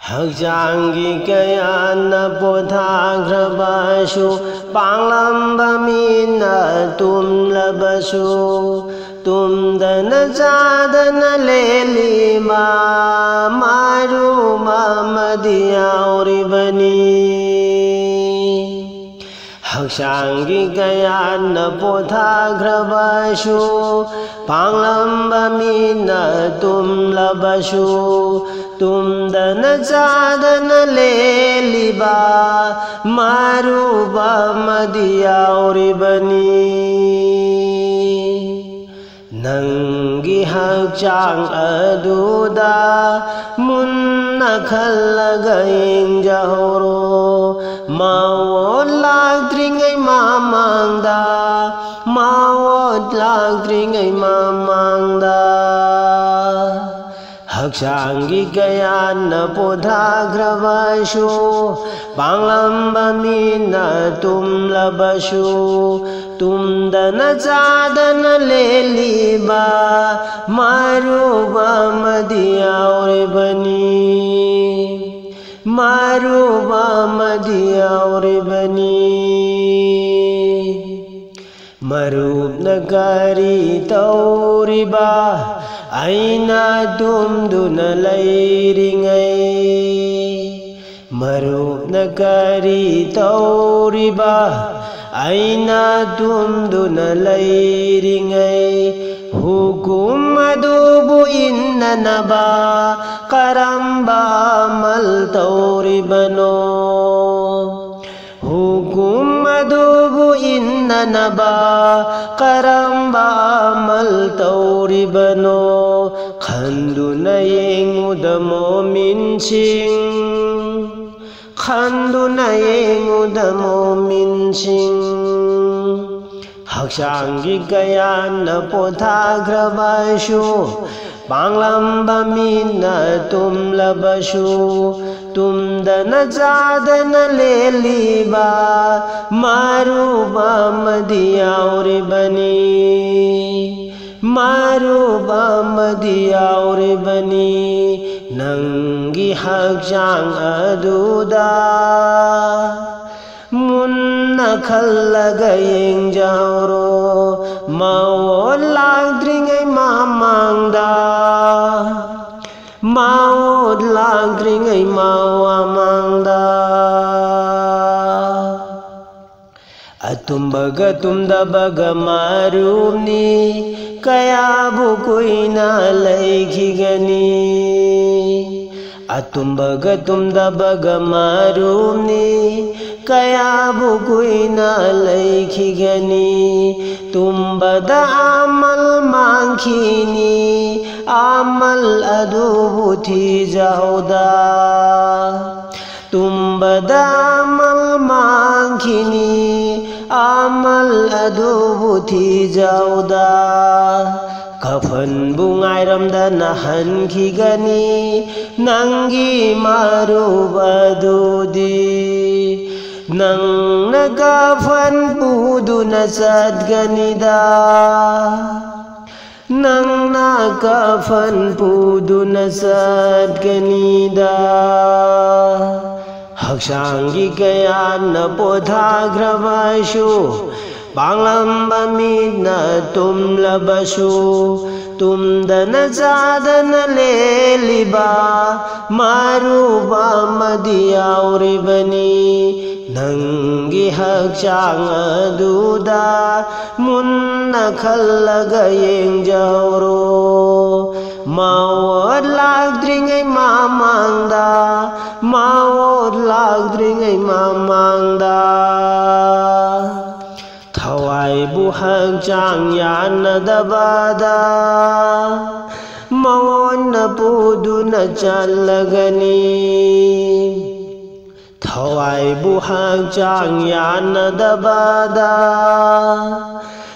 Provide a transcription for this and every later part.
Hagjangi kayana pothagrabashu Panglambamina tumlabasu Tumdana zadana lelima Maru mamadiyauribani Hagjangi kayana pothagrabashu Panglambamina tumlabasu Tumdana zadana leliba Maruba madiyauribani Nangi hagchang aduda Munna khallaga ingjahoro Mawod lagdringay mamangda Mawod lagdringay mamangda Hagjangi kayana pothagrabashu Panglambamina tumlabasu Tumdana zadana leliba Maruba madiyauribani Maruba madiyauribani Marub nagari tauriba Aina dumduna layringay Marub nagari tauriba Aina dumduna layringay Hukum adubu inna naba Karamba amal tauribano Hukum adubu inna naba Karamba amal tauribano Khanduna yengudamo minching Khanduna yengudamo minching Hagjangi kayana pothagrabashu Panglambamina tumlabasu Tumdana zadana leliba Maruba madiyauribani Maruba madiyauribani Nangi hagchang aduda Munna khallaga ingjahoro Mawod lagdringay mamangda Mawod lagdringay mawamangda Atumbaga tumdabaga marumni Kaya bukoy na laikigani Atumbaga tumdabaga marumni Kaya bukoy na laikigani Tumbada amal mangkini Amal adubu tijauda Tumbada amal mangkini Amal adubu tijauda Kafan bungai ramdana hankigani Nangi marubadudi Nang nagafan pudu nasad ganida Nang nagafan pudu nasad ganida Hagjangi kayana pothagrabashu Panglambamina tumlabasu Tumdana zadana leliba Maruba madiyauribani Nangi hagchang aduda Munna khallaga ingjahoro Mawod lagdringay mamangda Mawod lagdringay mamangda Thawai buhag chang yana dabada Mawon na pudu na chalagani Thawai buhag chang yana dabada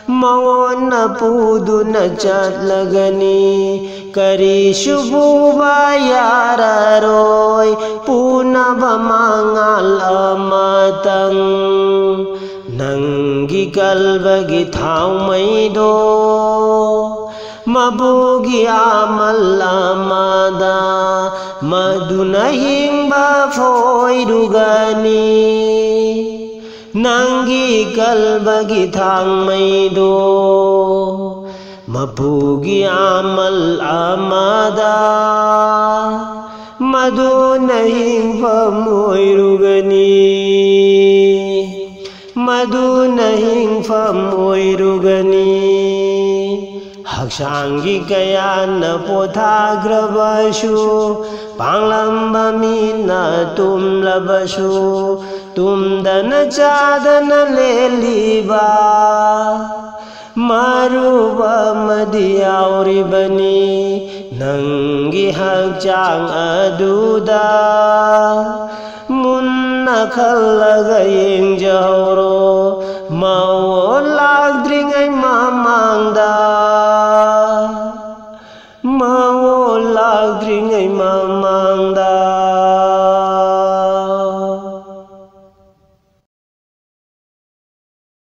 Mawon na pudu na chalagani Kari shubu bayararoy Puna bamangal amatang Nangi kalbagi thau maido Mabugi amal amada maduna hingba foirugani nangi kalbagi thang maido mapugi amal amada maduna hingba moirugani maduna hingba moirugani Haksangi kayana pothagrabashu Panglamba mina tumlabashu Tumdana chadana leliba Maruba madiyauribani Nangi hakchang aduda Munna khallaga yengjahoro Mawo lagdringai mamangda Mawo lagdringai mamangda